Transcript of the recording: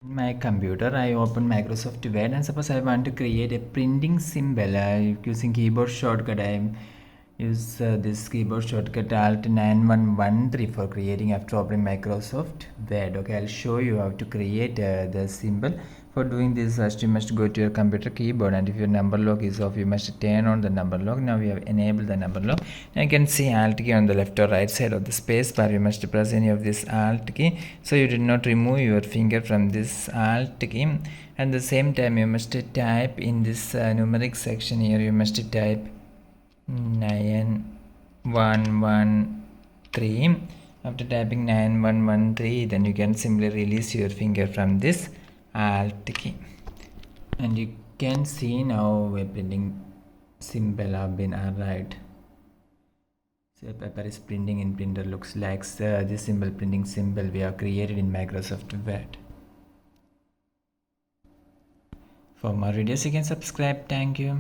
In my computer, I open Microsoft Word, and suppose I want to create a printing symbol using keyboard shortcut. I use this keyboard shortcut Alt 9113 for creating after opening Microsoft Word. Okay, I'll show you how to create the symbol. For doing this, first you must go to your computer keyboard, and if your number lock is off, you must turn on the number lock. Now we have enabled the number lock. Now you can see Alt key on the left or right side of the space bar. You must press any of this Alt key, so you did not remove your finger from this Alt key. At the same time, you must type in this numeric section here. You must type 9113. After typing 9113, then you can simply release your finger from this Alt key, and you can see now a printing symbol have been arrived. So paper is printing in printer, looks like this symbol, printing symbol we have created in Microsoft Word. For more videos you can subscribe. Thank you.